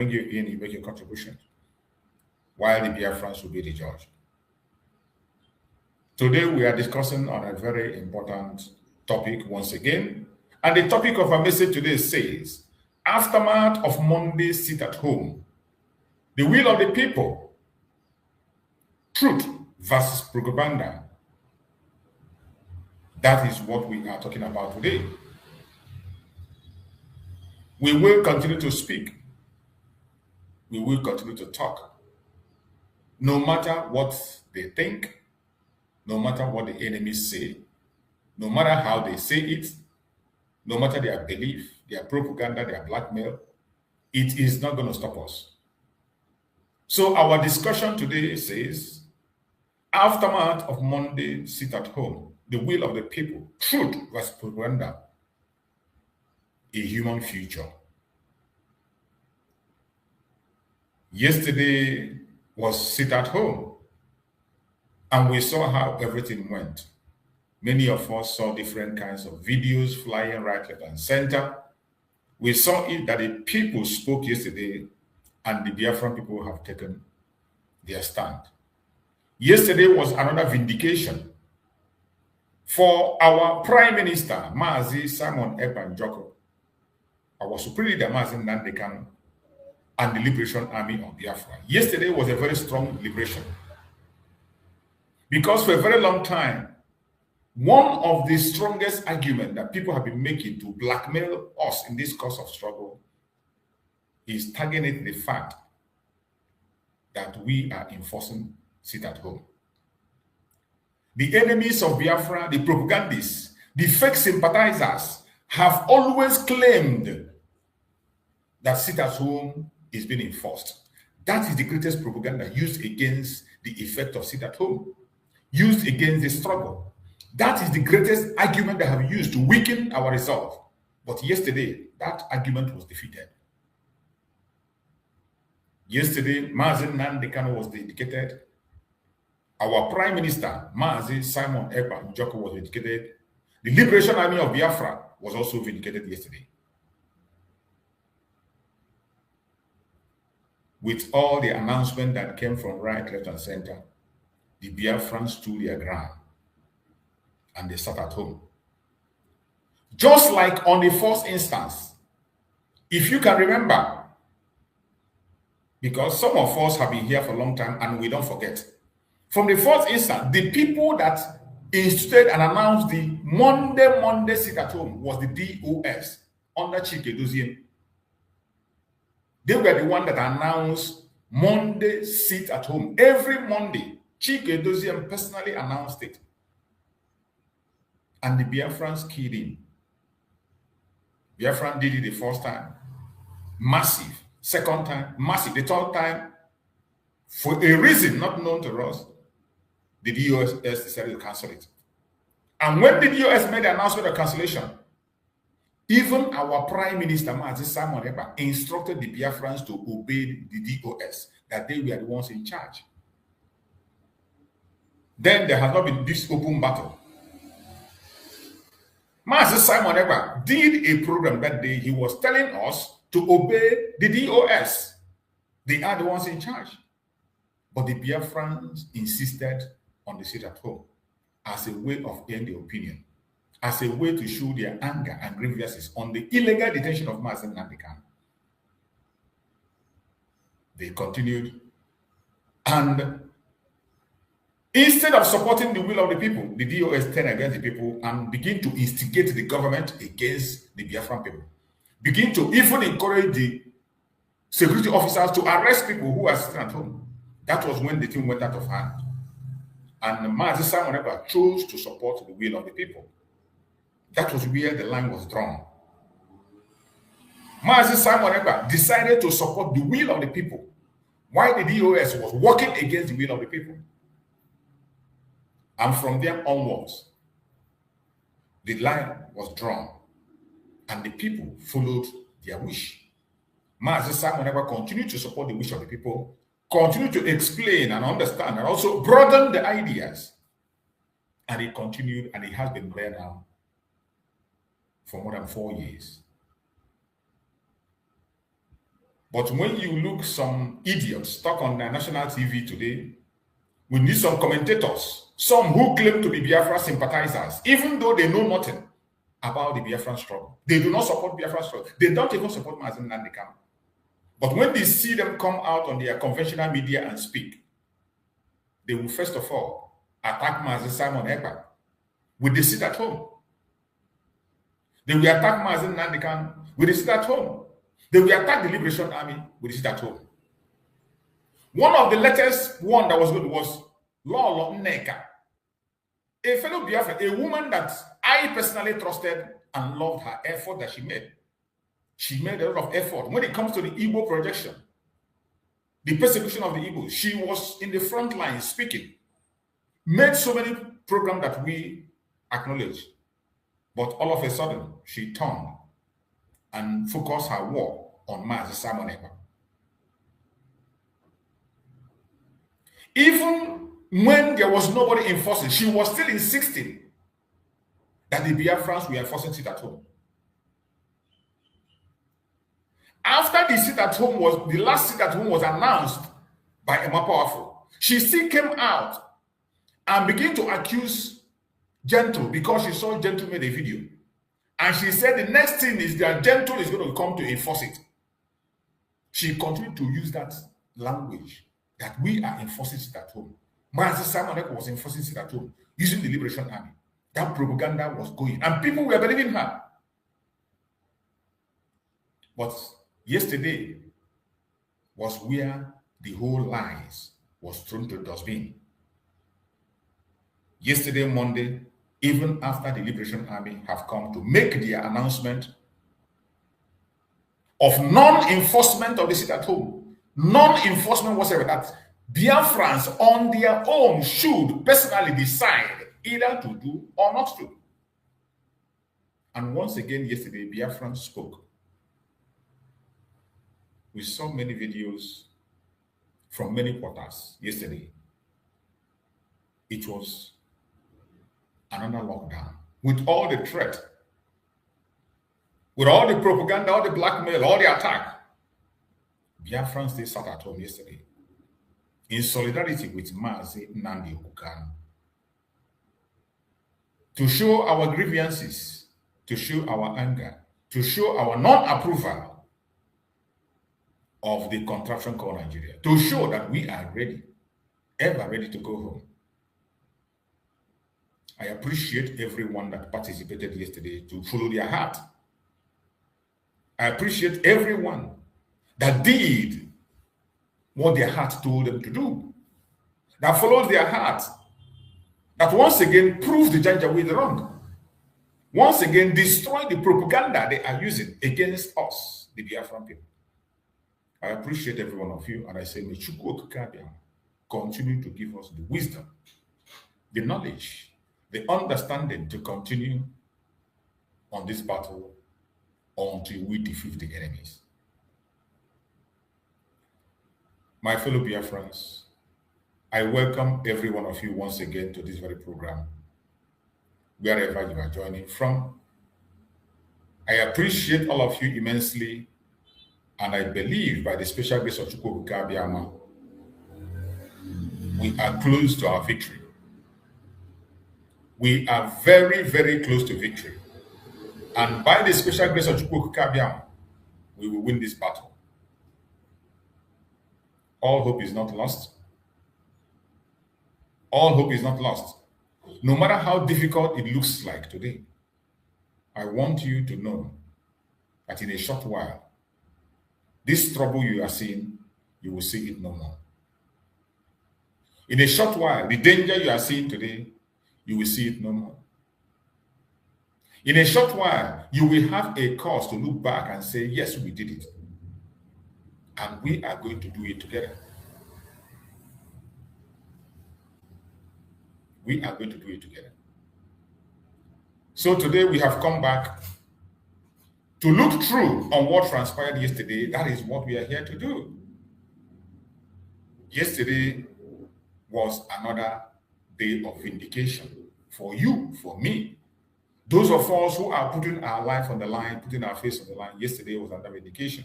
bring you in, you make your contribution, while the Biafrans will be the judge. Today, we are discussing on a very important topic once again. And the topic of our message today says, Aftermath of Monday's sit at home, the will of the people, truth versus propaganda. That is what we are talking about today. We will continue to speak. We will continue to talk. No matter what they think, no matter what the enemies say, no matter how they say it, no matter their belief, their propaganda, their blackmail, it is not going to stop us. So our discussion today says, aftermath of Monday, sit at home, the will of the people, truth versus propaganda, a human future. Yesterday was sit at home, and we saw how everything went. Many of us saw different kinds of videos flying right, left, and center. We saw it that the people spoke yesterday, and the Biafran people have taken their stand. Yesterday was another vindication for our Prime Minister, Mazi Simon Ekpa Njoko, our Supreme Leader, Mazi Nnamdi Kanu, and the Liberation Army of Biafra. Yesterday was a very strong liberation. Because for a very long time, one of the strongest arguments that people have been making to blackmail us in this course of struggle is targeting the fact that we are enforcing sit at home. The enemies of Biafra, the propagandists, the fake sympathizers have always claimed that sit at home is being enforced. That is the greatest propaganda used against the effect of sit at home, used against the struggle. That is the greatest argument they have used to weaken our resolve. But yesterday, that argument was defeated. Yesterday, Mazi Nnamdi Kanu was vindicated. Our Prime Minister, Mazi Simon Ekpa Njoko, was vindicated. The Liberation Army of Biafra was also vindicated yesterday. With all the announcement that came from right, left, and center, the Biafrans stood their ground and they sat at home. Just like on the first instance, if you can remember, because some of us have been here for a long time and we don't forget. From the first instance, the people that instituted and announced the Monday sit at home was the DOS under Chike Dozien. They were the one that announced Monday sit at home. Every Monday, Chike Dozien personally announced it. And the Biafrans keyed in. Biafran did it the first time. Massive. Second time, massive. The third time, for a reason not known to us, the DOS decided to cancel it. And when the DOS made the announcement of cancellation, even our Prime Minister, Mazi Simon Ekpa, instructed the Biafrans to obey the DOS, that they were the ones in charge. Then there has not been this open battle. Mazi Simon Ekpa did a program that day. He was telling us to obey the DOS. They are the ones in charge. But the Biafrans insisted on the sit at home as a way of getting the opinion, as a way to show their anger and grievances on the illegal detention of Mazi Nnamdi Kanu. They continued, and instead of supporting the will of the people, the DOS turned against the people and begin to instigate the government against the Biafran people. Begin to even encourage the security officers to arrest people who are sitting at home. That was when the thing went out of hand. And Mazi Simon Ekpa chose to support the will of the people. That was where the line was drawn. Mazi Simon Ekpa decided to support the will of the people, while the DOS was working against the will of the people. And from there onwards, the line was drawn, and the people followed their wish. Mazi Simon Ekpa continued to support the wish of the people, continued to explain and understand, and also broaden the ideas. And it continued, and it has been there now for more than 4 years. But when you look some idiots stuck on the national TV today, we need some commentators, some who claim to be Biafra sympathizers, even though they know nothing about the Biafran struggle. They do not support Biafran struggle. They don't even support Mazen Nandekam. But when they see them come out on their conventional media and speak, they will first of all attack Mazen Simon Ekpa with the sit at home. They will attack Mazen Nandekam with the sit at home. They will attack the Liberation Army with the sit at home. One of the latest one that was good was Lolo Nneka, a fellow Biafra, a woman that I personally trusted and loved her effort that she made. She made a lot of effort. When it comes to the Igbo projection, the persecution of the Igbos, she was in the front line speaking, made so many programs that we acknowledge. But all of a sudden, she turned and focused her war on Mazi Simon Ekpa. Even when there was nobody enforcing, she was still insisting that the Biafrans were enforcing sit at home. After the sit at home was, the last sit at home was announced by Emma Powerful, she still came out and began to accuse Gentle because she saw Gentle made a video. And she said the next thing is that Gentle is going to come to enforce it. She continued to use that language that we are enforcing it at home. Mazi Simon Ekpa was enforcing it at home using the Liberation Army. That propaganda was going, and people were believing her. But yesterday was where the whole lies was thrown to the dustbin. Yesterday, Monday, even after the Liberation Army have come to make their announcement of non-enforcement of the sit at home, non-enforcement whatsoever, that Biafrans on their own should personally decide either to do or not to. And once again, yesterday, Biafrans spoke. We saw many videos from many quarters yesterday. It was another lockdown with all the threat, with all the propaganda, all the blackmail, all the attack. Biafrans, they sat at home yesterday in solidarity with Mazi Nnamdi Kanu to show our grievances, to show our anger, to show our non-approval of the contraption called Nigeria, to show that we are ready, ever ready to go home. I appreciate everyone that participated yesterday to follow their heart. I appreciate everyone that did what their heart told them to do, that follows their heart, that once again proves the Janjaweed wrong, once again destroy the propaganda they are using against us, the Biafran people. I appreciate every one of you, and I say, may Chukwu Okike continue to give us the wisdom, the knowledge, the understanding to continue on this battle until we defeat the enemies. My fellow Biafrans, I welcome every one of you once again to this very program, wherever you are joining from. I appreciate all of you immensely, and I believe by the special grace of Chukwu Okike, we are close to our victory. We are very, very close to victory. And by the special grace of Chukwu Okike, we will win this battle. All hope is not lost. All hope is not lost. No matter how difficult it looks like today, I want you to know that in a short while, this trouble you are seeing, you will see it no more. In a short while, the danger you are seeing today, you will see it no more. In a short while, you will have a cause to look back and say, yes, we did it. And we are going to do it together. We are going to do it together. So today we have come back to look through on what transpired yesterday. That is what we are here to do. Yesterday was another day of vindication for you, for me. Those of us who are putting our life on the line, putting our face on the line, yesterday was another vindication.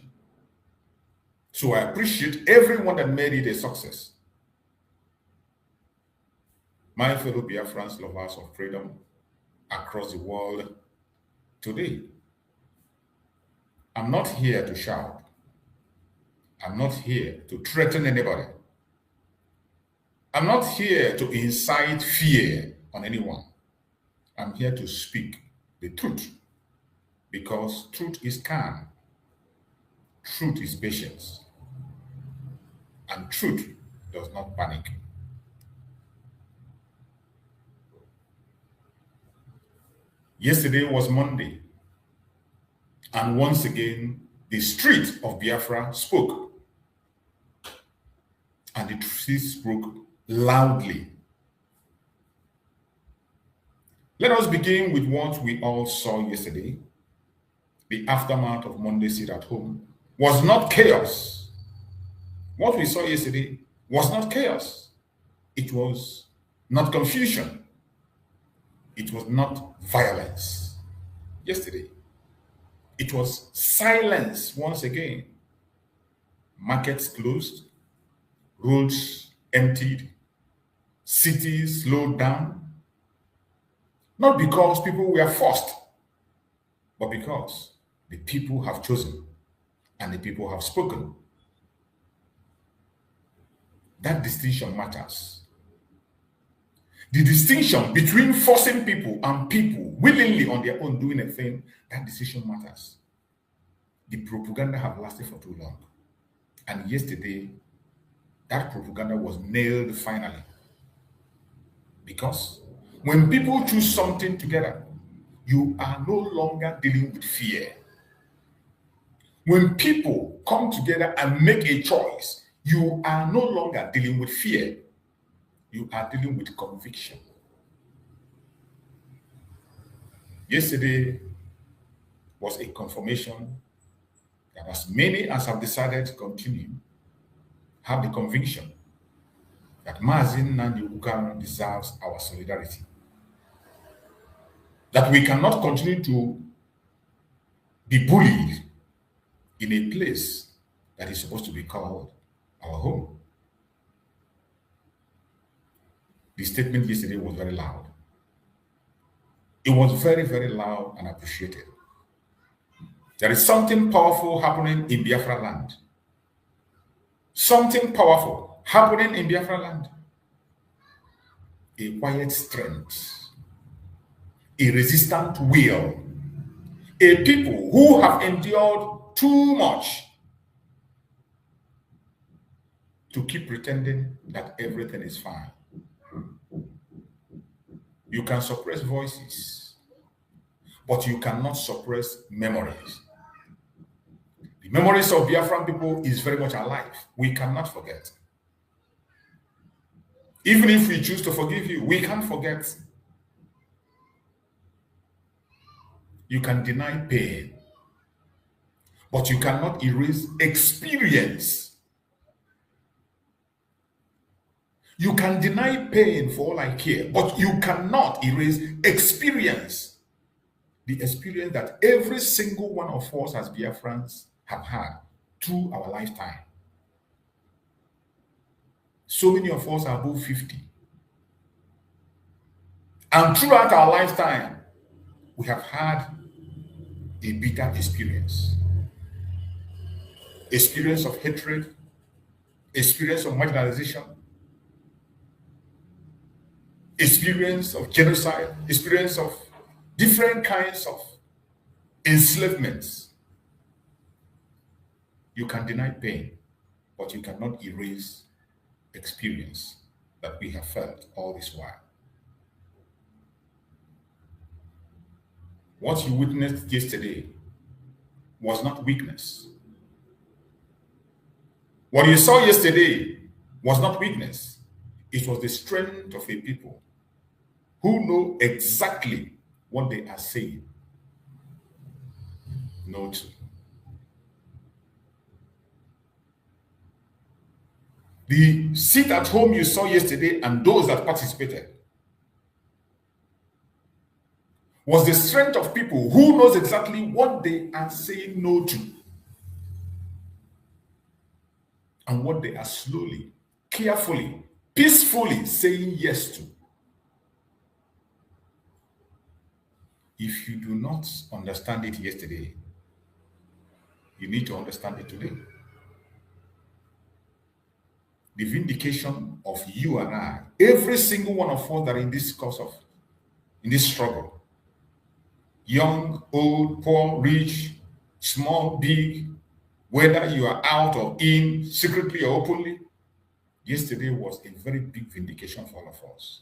So I appreciate everyone that made it a success. My fellow Biafrans, lovers of freedom across the world today, I'm not here to shout. I'm not here to threaten anybody. I'm not here to incite fear on anyone. I'm here to speak the truth because truth is calm, truth is patience, and truth does not panic. Yesterday was Monday, and once again, the street of Biafra spoke, and the street spoke loudly. Let us begin with what we all saw yesterday. The aftermath of Monday sit at home was not chaos. What we saw yesterday was not chaos. It was not confusion. It was not violence. Yesterday, it was silence once again. Markets closed, roads emptied, cities slowed down. Not because people were forced, but because the people have chosen and the people have spoken. That distinction matters. The distinction between forcing people and people willingly on their own doing a thing, that decision matters. The propaganda have lasted for too long. And yesterday, that propaganda was nailed finally. Because when people choose something together, you are no longer dealing with fear. When people come together and make a choice, you are no longer dealing with fear. You are dealing with conviction. Yesterday was a confirmation that as many as have decided to continue have the conviction that Mazin Nandi Ukang deserves our solidarity. That we cannot continue to be bullied in a place that is supposed to be called our home. The statement yesterday was very loud. It was very, very loud and appreciated. There is something powerful happening in Biafra land. Something powerful happening in Biafra land. A quiet strength, a resistant will, a people who have endured too much to keep pretending that everything is fine. You can suppress voices, but you cannot suppress memories. The memories of Biafran people is very much alive. We cannot forget. Even if we choose to forgive you, we can't forget. You can deny pain, but you cannot erase experience. You can deny pain for all I care, but you cannot erase experience. The experience that every single one of us as Biafrans have had through our lifetime. So many of us are above 50. And throughout our lifetime, we have had a bitter experience. Experience of hatred, experience of marginalization, experience of genocide, experience of different kinds of enslavements. You can deny pain, but you cannot erase experience that we have felt all this while. What you witnessed yesterday was not weakness. What you saw yesterday was not weakness. It was the strength of a people who know exactly what they are saying no to. The sit at home you saw yesterday and those that participated was the strength of people who knows exactly what they are saying no to. and what they are slowly, carefully, peacefully saying yes to. If you do not understand it yesterday, you need to understand it today. The vindication of you and I, every single one of us that are in this in this struggle, young, old, poor, rich, small, big, whether you are out or in, secretly or openly, yesterday was a very big vindication for all of us.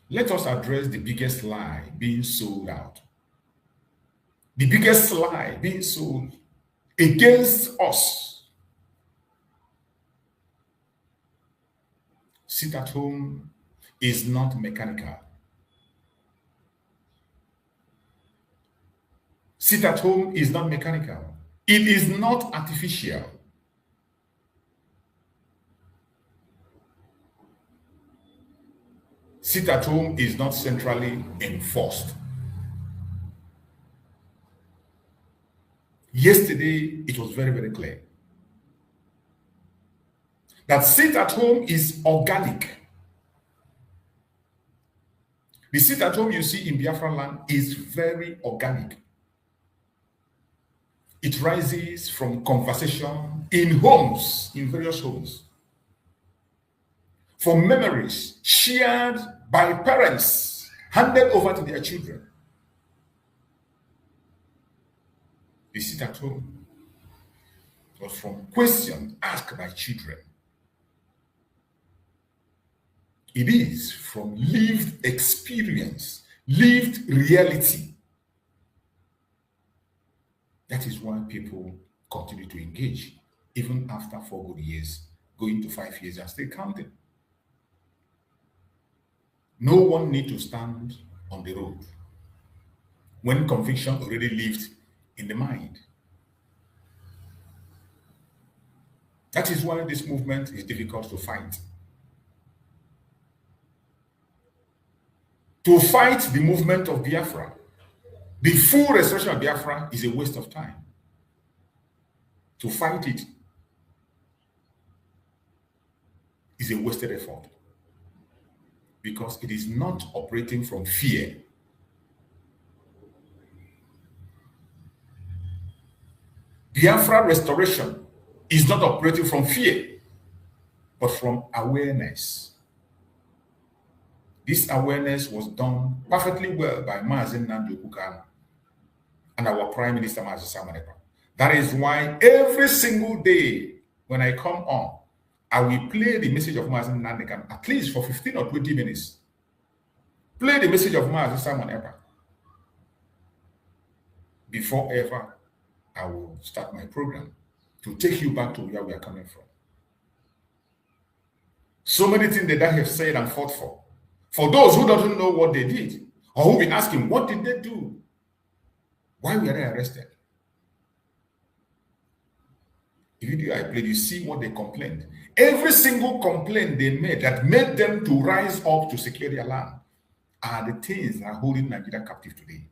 Let us address the biggest lie being sold out. The biggest lie being sold against us. Sit at home is not mechanical. Sit at home is not mechanical. It is not artificial. Sit at home is not centrally enforced. Yesterday, it was very, very clear that sit at home is organic. The sit at home you see in Biafra land is very organic. It rises from conversation in homes, in various homes, from memories shared by parents, handed over to their children. The sit at home was from questions asked by children. It is from lived experience, lived reality. That is why people continue to engage, even after 4 good years, going to 5 years and still counting. No one need to stand on the road when conviction already lived in the mind. That is why this movement is difficult to fight. To fight the movement of Biafra, the full restoration of Biafra, is a waste of time. To fight it is a wasted effort because it is not operating from fear. Biafra restoration is not operating from fear, but from awareness. This awareness was done perfectly well by Mazen Nnamdi Kanu and our Prime Minister Mazi Simon Ekpa. That is why every single day when I come on, I will play the message of Mazen Nnamdi Kanu at least for 15 or 20 minutes. Play the message of Mazi Simon Ekpa before ever I will start my program to take you back to where we are coming from. So many things that I have said and fought for. For those who don't know what they did, or who be asking, what did they do? Why were they arrested? The video I played, you see what they complained. Every single complaint they made that made them to rise up to secure their land are the things that are holding Nigeria captive today.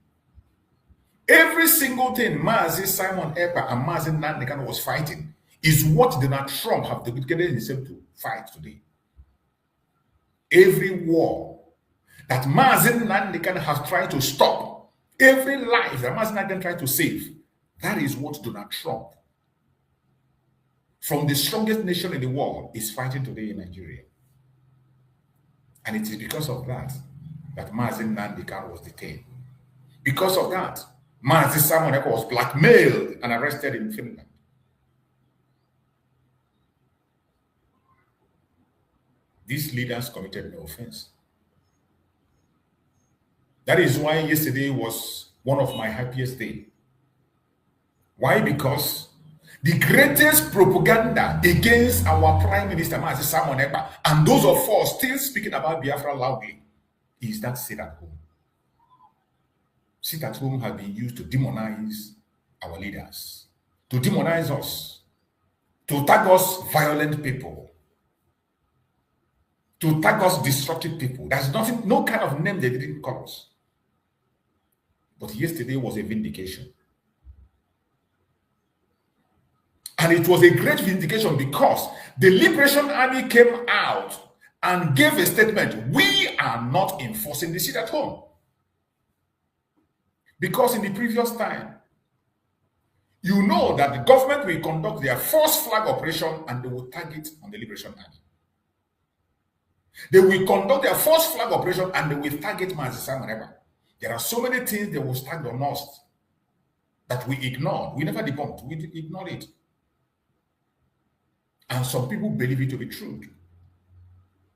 Every single thing Mazi Simon Ekpa and Mazi Nnamdi Kanu was fighting is what Donald Trump have dedicated himself to fight today. Every war that Mazi Nnamdi Kanu has tried to stop, every life that Mazi Nnamdi Kanu tried to save, that is what Donald Trump, from the strongest nation in the world, is fighting today in Nigeria. And it is because of that that Mazi Nnamdi Kanu was detained. Because of that, Mazi Simon Ekpa was blackmailed and arrested in Finland. These leaders committed no offense. That is why yesterday was one of my happiest days. Why? Because the greatest propaganda against our Prime Minister Mazi Simon Ekpa and those of us still speaking about Biafra loudly is that sit at home. Sit at home has been used to demonize our leaders, to demonize us, to tag us violent people, to tag us destructive people. There's nothing, no kind of name they didn't call us. But yesterday was a vindication. And it was a great vindication because the Liberation Army came out and gave a statement: we are not enforcing the sit at home. Because in the previous time, you know that the government will conduct their first flag operation and they will target on the Liberation Army. They will conduct their first flag operation and they will target Mazisa Mareba. There are so many things they will start on us that we ignored. We never debunked. We ignored it. And some people believe it to be true.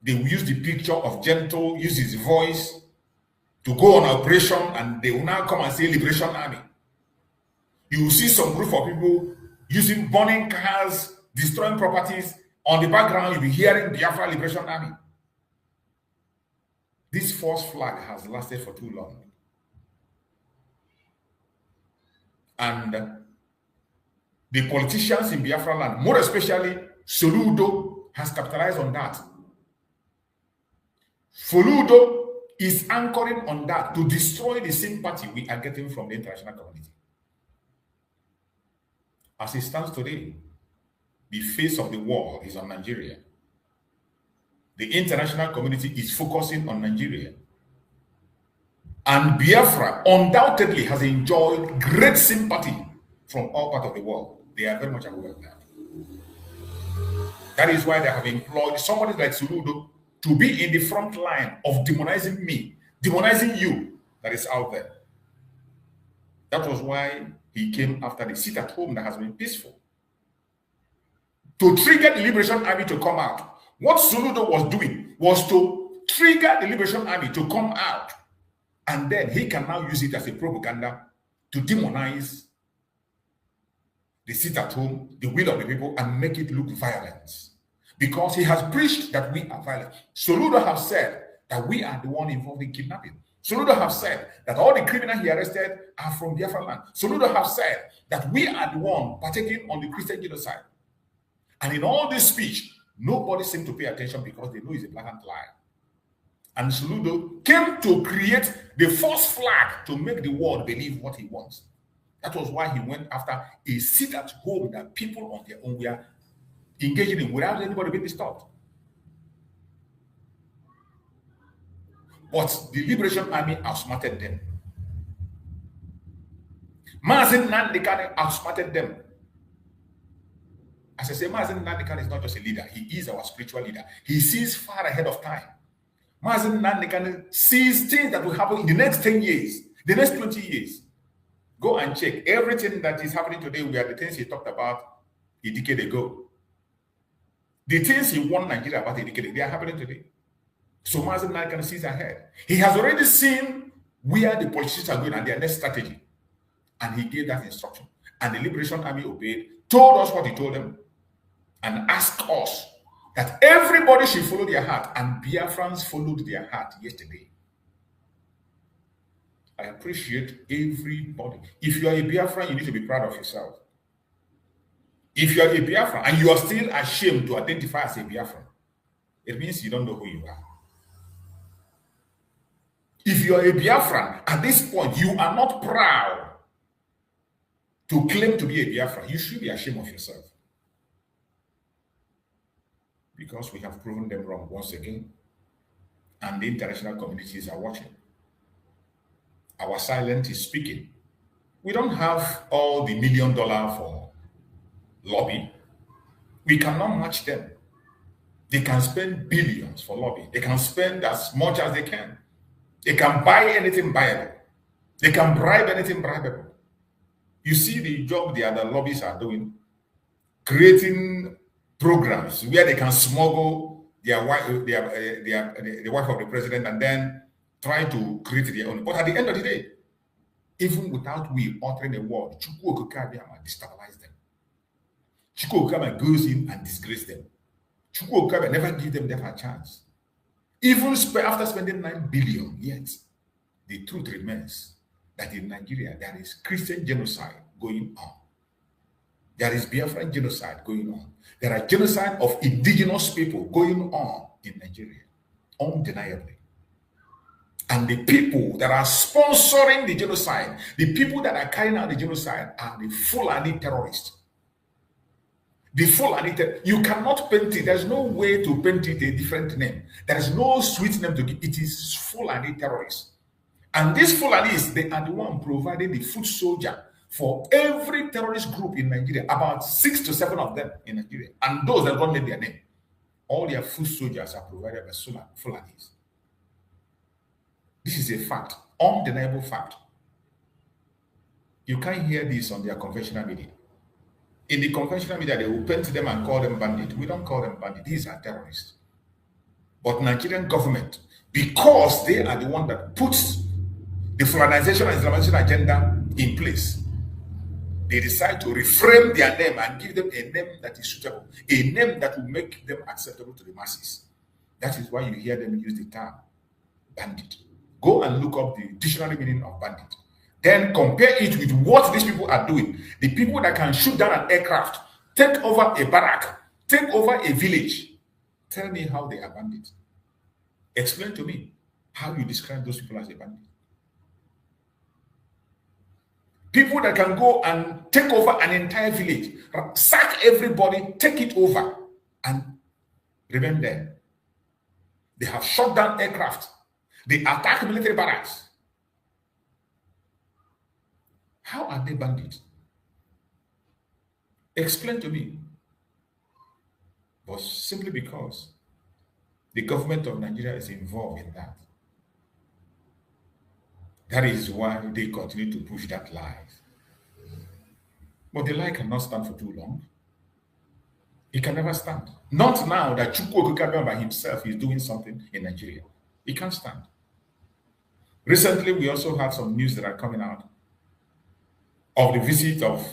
They will use the picture of Gentle, use his voice to go on operation, and they will now come and say Liberation Army. You will see some group of people using burning cars, destroying properties. On the background, you'll be hearing Biafra Liberation Army. This false flag has lasted for too long. And the politicians in Biafra land, more especially Soludo, has capitalized on that. Soludo is anchoring on that to destroy the sympathy we are getting from the international community. As it stands today, the face of the war is on Nigeria. The international community is focusing on Nigeria. And Biafra undoubtedly has enjoyed great sympathy from all parts of the world. They are very much aware of that. That is why they have employed somebody like Soludo to be in the front line of demonizing me, demonizing you that is out there. That was why he came after the sit at home that has been peaceful. To trigger the Liberation Army to come out. What Soludo was doing was to trigger the Liberation Army to come out. And then he can now use it as a propaganda to demonize the sit at home, the will of the people, and make it look violent. Because he has preached that we are violent. Soludo have said that we are the one involved in kidnapping. Soludo have said that all the criminals he arrested are from Biafra land. Soludo have said that we are the one partaking on the Christian genocide. And in all this speech, nobody seemed to pay attention because they know it's a blatant lie. And Soludo came to create the false flag to make the world believe what he wants. That was why he went after a sit at home that people on their own were engaging in without anybody being stopped. But the Liberation Army outsmarted them. Mazen Nandekane outsmarted them. As I say, Mazen Nandekane is not just a leader, he is our spiritual leader. He sees far ahead of time. Mazen Nandekane sees things that will happen in the next 10 years, the next 20 years. Go and check. Everything that is happening today were the things he talked about a decade ago. The things he warned Nigeria about a decade ago, they are happening today. So Mazen Nandekane sees ahead. He has already seen where the politicians are going and their next strategy. And he gave that instruction. And the Liberation Army obeyed, told us what he told them, and asked us that everybody should follow their heart. And Biafrans followed their heart yesterday. I appreciate everybody. If you are a Biafran, you need to be proud of yourself. If you are a Biafran and you are still ashamed to identify as a Biafran, it means you don't know who you are. If you are a Biafran, at this point, you are not proud to claim to be a Biafran. You should be ashamed of yourself. Because we have proven them wrong once again. And the international communities are watching. Our silence is speaking. We don't have all the $1 million for lobby. We cannot match them. They can spend billions for lobby. They can spend as much as they can. They can buy anything buyable. They can bribe anything bribable. You see the job the other lobbies are doing, creating programs where they can smuggle their wife, the wife of the president, and then try to create their own. But at the end of the day, even without we uttering a word, Chukwu Okabiyama destabilize them. Chukwu Okabiyama goes in and disgrace them. Chukwu Okabiyama never give them a chance. Even after spending 9 billion, yet the truth remains that in Nigeria there is Christian genocide going on. There is Biafran genocide going on. There are genocide of indigenous people going on in Nigeria, undeniably. And the people that are sponsoring the genocide, the people that are carrying out the genocide are the Fulani terrorists. The Fulani, you cannot paint it. There's no way to paint it a different name. There is no sweet name to give. It is Fulani terrorists. And these Fulanis, they are the one providing the foot soldier for every terrorist group in Nigeria, about 6 to 7 of them in Nigeria. And those that don't name their name, all their foot soldiers are provided by Fulanis. This is a fact, undeniable fact. You can't hear this on their conventional media. In the conventional media, they will paint them and call them bandits. We don't call them bandits. These are terrorists. But Nigerian government, because they are the one that puts the Fulanization and Islamization agenda in place, they decide to reframe their name and give them a name that is suitable, a name that will make them acceptable to the masses. That is why you hear them use the term bandit. Go and look up the dictionary meaning of bandit. Then compare it with what these people are doing. The people that can shoot down an aircraft, take over a barrack, take over a village. Tell me how they are bandits. Explain to me how you describe those people as a bandit. People that can go and take over an entire village, sack everybody, take it over, and remain there. They have shot down aircraft. They attack military barracks. How are they bandits? Explain to me. But simply because the government of Nigeria is involved in that. That is why they continue to push that lie. But the lie cannot stand for too long. It can never stand. Not now that Chukwu Okukabia by himself is doing something in Nigeria. It can't stand. Recently, we also had some news that are coming out of the visit of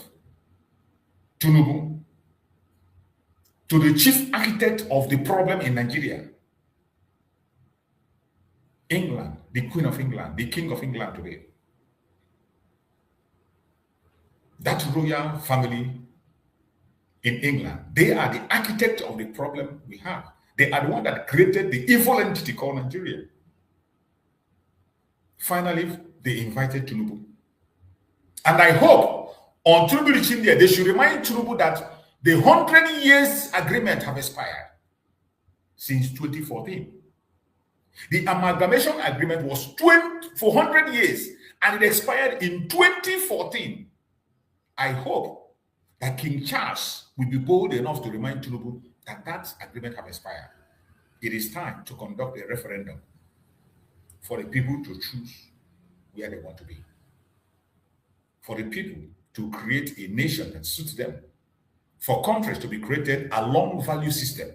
Tinubu to the chief architect of the problem in Nigeria, England, the Queen of England, the King of England today. That royal family in England, they are the architect of the problem we have. They are the one that created the evil entity called Nigeria. Finally, they invited Tinubu. And I hope on Tinubu reaching there, they should remind Tinubu that the 100 years agreement have expired since 2014. The amalgamation agreement was 400 years and it expired in 2014. I hope that King Charles will be bold enough to remind Tinubu that that agreement have expired. It is time to conduct a referendum for the people to choose where they want to be. For the people to create a nation that suits them. For countries to be created along value system.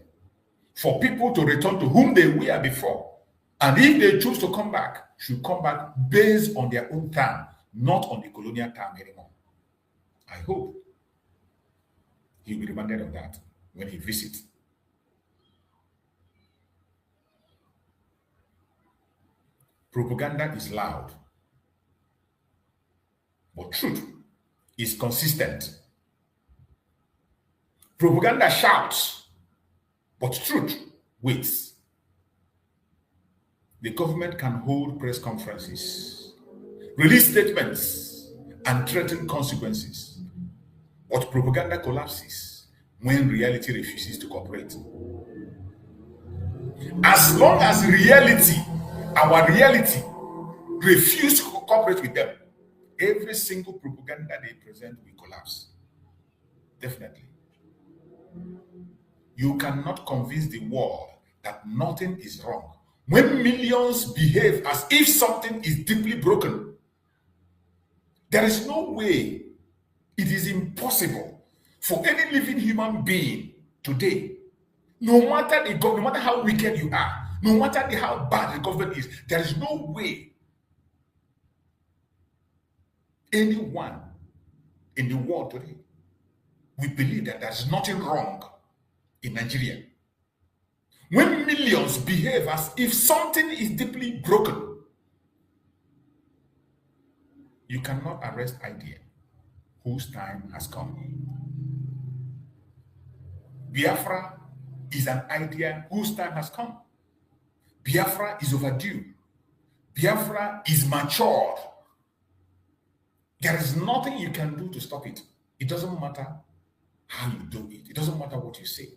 For people to return to whom they were before. And if they choose to come back, should come back based on their own term, not on the colonial term anymore. I hope he will be reminded of that when he visits. Propaganda is loud, but truth is consistent. Propaganda shouts, but truth waits. The government can hold press conferences, release statements, and threaten consequences. But propaganda collapses when reality refuses to cooperate. As long as our reality, refuses to cooperate with them, every single propaganda they present will collapse. Definitely. You cannot convince the world that nothing is wrong when millions behave as if something is deeply broken. There is no way, it is impossible for any living human being today, no matter how wicked you are, no matter how bad the government is, there is no way anyone in the world today will believe that there's nothing wrong in Nigeria. When millions behave as if something is deeply broken, you cannot arrest idea whose time has come. Biafra is an idea whose time has come. Biafra is overdue. Biafra is matured. There is nothing you can do to stop it. It doesn't matter how you do it. It doesn't matter what you say.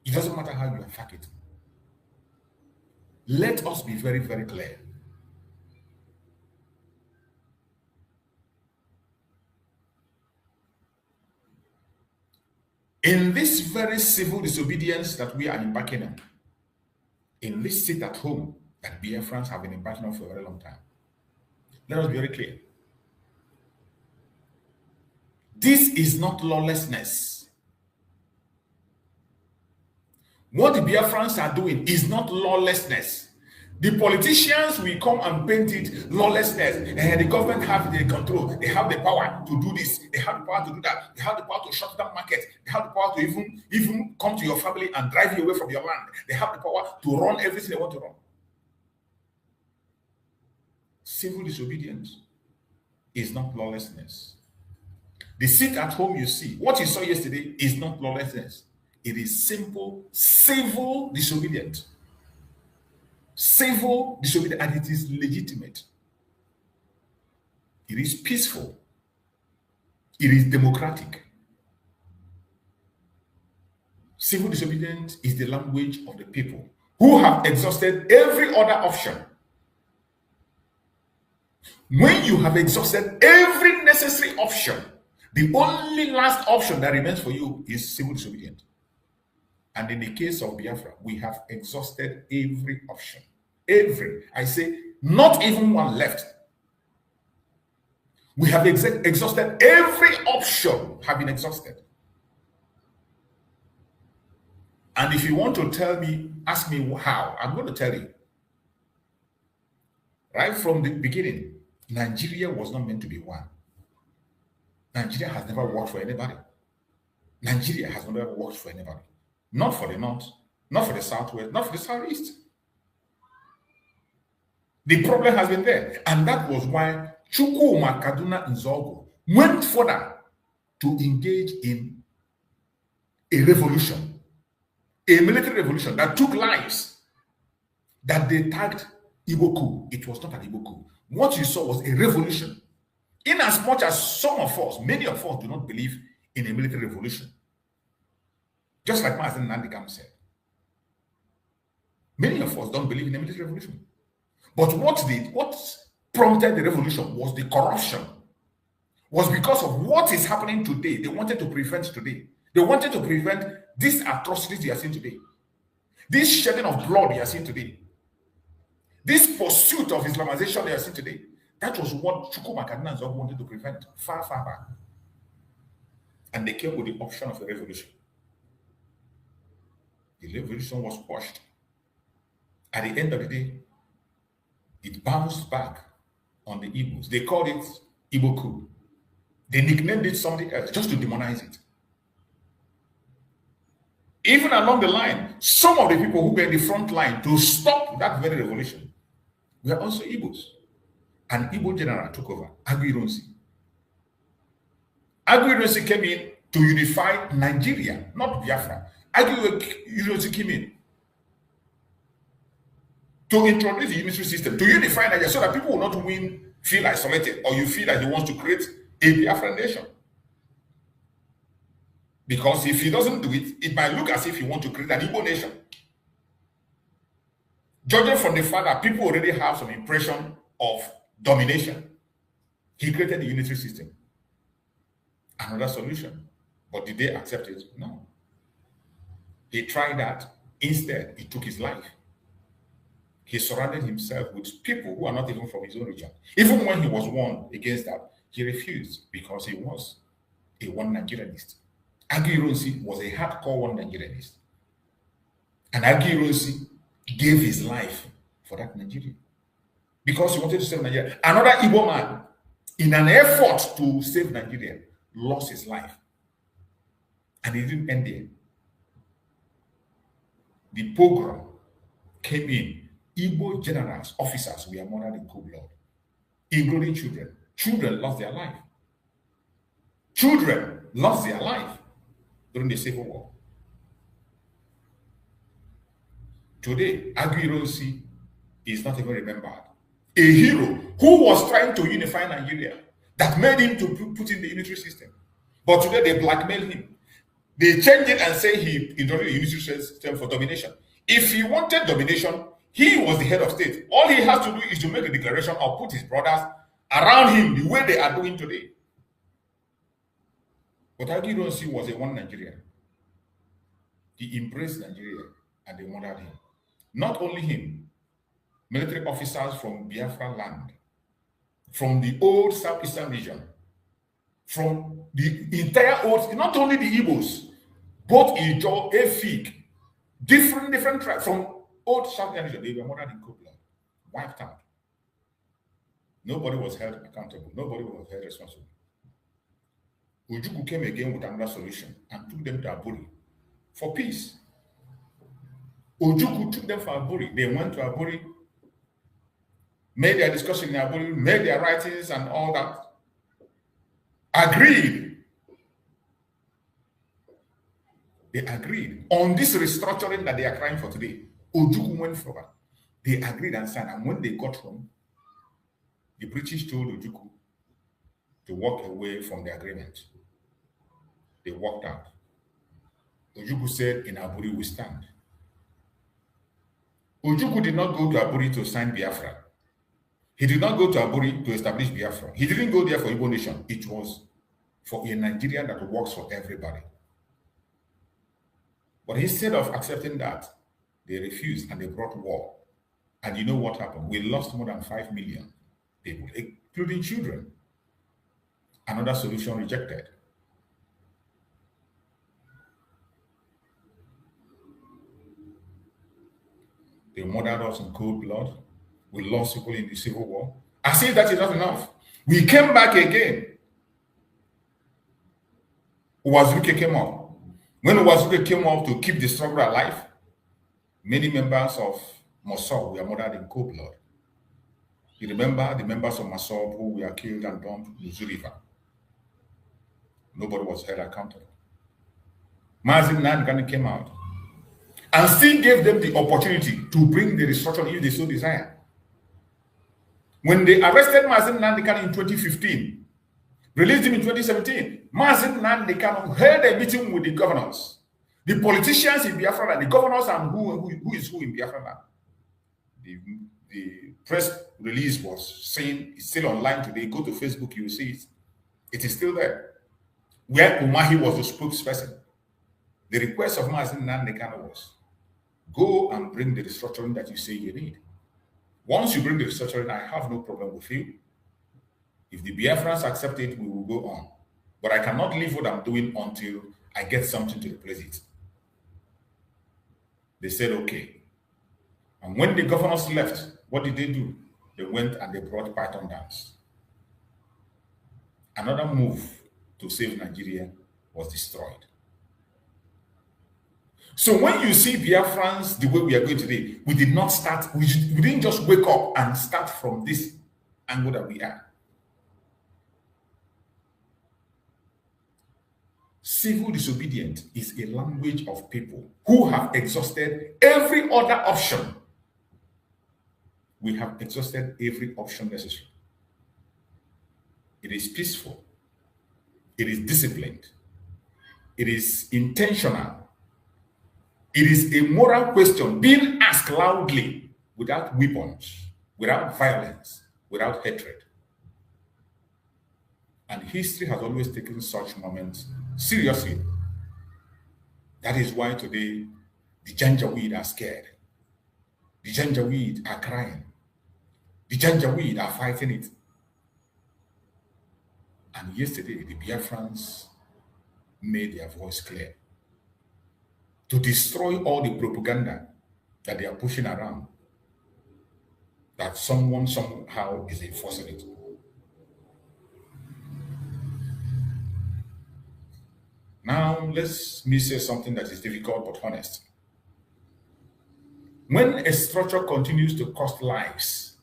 It doesn't matter how you attack it. Let us be very, very clear. In this very civil disobedience that we are embarking on, in this sit at home that Biafrans have been embarking on for a very long time, let us be very clear. This is not lawlessness. What the Biafrans are doing is not lawlessness. The politicians will come and paint it lawlessness, and the government have the control. They have the power to do this. They have the power to do that. They have the power to shut down market. They have the power to even come to your family and drive you away from your land. They have the power to run everything they want to run. Civil disobedience is not lawlessness. The sit at home you see, what you saw yesterday is not lawlessness. It is simple civil disobedience. Civil disobedience, and it is legitimate. It is peaceful. It is democratic. Civil disobedience is the language of the people who have exhausted every other option. When you have exhausted every necessary option, the only last option that remains for you is civil disobedience. And in the case of Biafra, we have exhausted every option. Every. I say, not even one left. We have exhausted every option, have been exhausted. And if you want to tell me, ask me how, I'm going to tell you. Right from the beginning, Nigeria was not meant to be one. Nigeria has never worked for anybody. Nigeria has never worked for anybody. Not for the North, not for the Southwest, not for the Southeast. The problem has been there. And that was why Chukwuma Kaduna Nzogo went further to engage in a revolution, a military revolution that took lives, that they tagged Igbo coup. It was not an Igbo coup. What you saw was a revolution. In as much as some of us, many of us do not believe in a military revolution. Just like Mazen Nandikam said. Many of us don't believe in a military revolution. But what prompted the revolution was the corruption. Was because of what is happening today. They wanted to prevent today. They wanted to prevent these atrocities you are seeing today. This shedding of blood you are seeing today. This pursuit of Islamization you are seeing today. That was what Chukwuma Kaduna Nzogu wanted to prevent far, far back. And they came with the option of a revolution. The revolution was quashed. At the end of the day, it bounced back on the Igbos. They called it Igbo coup. They nicknamed it something else just to demonize it. Even along the line, some of the people who were in the front line to stop that very revolution were also Igbos. An Igbo general took over, Agu Ironsi. Agu Ironsi came in to unify Nigeria, not Biafra. Agu Ironsi came in to introduce the unitary system, to unify Nigeria so that people will not feel isolated, or you feel that he wants to create a Biafran nation. Because if he doesn't do it, it might look as if he wants to create an Igbo nation. Judging from the fact that people already have some impression of domination, he created the unitary system. Another solution. But did they accept it? No. He tried that. Instead, he took his life. He surrounded himself with people who are not even from his own region. Even when he was warned against that, he refused because he was a one Nigerianist. Agu Ironsi was a hardcore one Nigerianist. And Agu Ironsi gave his life for that Nigeria because he wanted to save Nigeria. Another Igbo man, in an effort to save Nigeria, lost his life. And it didn't end there. The pogrom came in. Igbo generals, officers were murdered in cold blood, including children. Children lost their life. Children lost their life during the Civil War. Today, Agu Ironsi is not even remembered. A hero who was trying to unify Nigeria, that made him to put in the unitary system. But today they blackmail him. They changed it and say he introduced a unitary system for domination. If he wanted domination, he was the head of state. All he has to do is to make a declaration or put his brothers around him the way they are doing today. But how you don't see was a one Nigeria. He embraced Nigeria and they murdered him. Not only him, military officers from Biafra land, from the old Southeastern region, from the entire old, not only the Igbos, both Ijo, Efik, different tribes from old Southeastern region, they were murdered in cold blood, wiped out. Nobody was held accountable. Nobody was held responsible. Ojukwu came again with another solution and took them to Aburi for peace. Ojukwu took them for Aburi. They went to Aburi, made their discussion in Aburi, made their writings and all that. Agreed. They agreed on this restructuring that they are crying for today. Ojukwu went forward. They agreed and signed. And when they got home, the British told Ojukwu to walk away from the agreement. They walked out. Ojukwu said, in Aburi we stand. Ojukwu did not go to Aburi to sign Biafra. He did not go to Aburi to establish Biafra. He didn't go there for Igbo nation. It was for a Nigeria that works for everybody. But instead of accepting that, they refused and they brought war. And you know what happened? We lost more than 5 million people, including children. Another solution rejected. They murdered us in cold blood. We lost people in the Civil War. I say that is not enough. We came back again. Uwazuke came up. When Uwazuke came up to keep the struggle alive, many members of Mossad were murdered in cold blood. You remember the members of Mossad who were killed and dumped in the River? Nobody was held accountable. Mazin Nangani came out and still gave them the opportunity to bring the restructuring if they so desire. When they arrested Mazin Nandikan in 2015, released him in 2017, Mazin Nandikan held a meeting with the governors, the politicians in Biafra land, the governors and who is who in Biafra land. The press release was saying, it's still online today. Go to Facebook, you will see it. It is still there. Where Umahi was the spokesperson. The request of Mazin Nandikan was, go and bring the restructuring that you say you need. Once you bring the restructuring, I have no problem with you. If the Biafrans accept it, we will go on. But I cannot leave what I'm doing until I get something to replace it. They said, okay. And when the governors left, what did they do? They went and they brought Python dance. Another move to save Nigeria was destroyed. So when you see Biafrans the way we are going today, we did not start, we didn't just wake up and start from this angle that we are. Civil disobedience is a language of people who have exhausted every other option. We have exhausted every option necessary. It is peaceful. It is disciplined. It is intentional. It is a moral question being asked loudly, without weapons, without violence, without hatred. And history has always taken such moments seriously. That is why today the Janjaweed are scared. The Janjaweed are crying. The Janjaweed are fighting it. And yesterday, the Biafrans made their voice clear to destroy all the propaganda that they are pushing around, that someone somehow is enforcing it. Now, let me say something that is difficult but honest. When a structure continues to cost lives,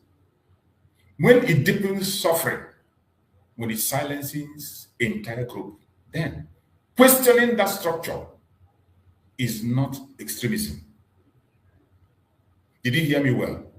when it deepens suffering, when it silences an entire group, then questioning that structure is not extremism. Did you hear me well?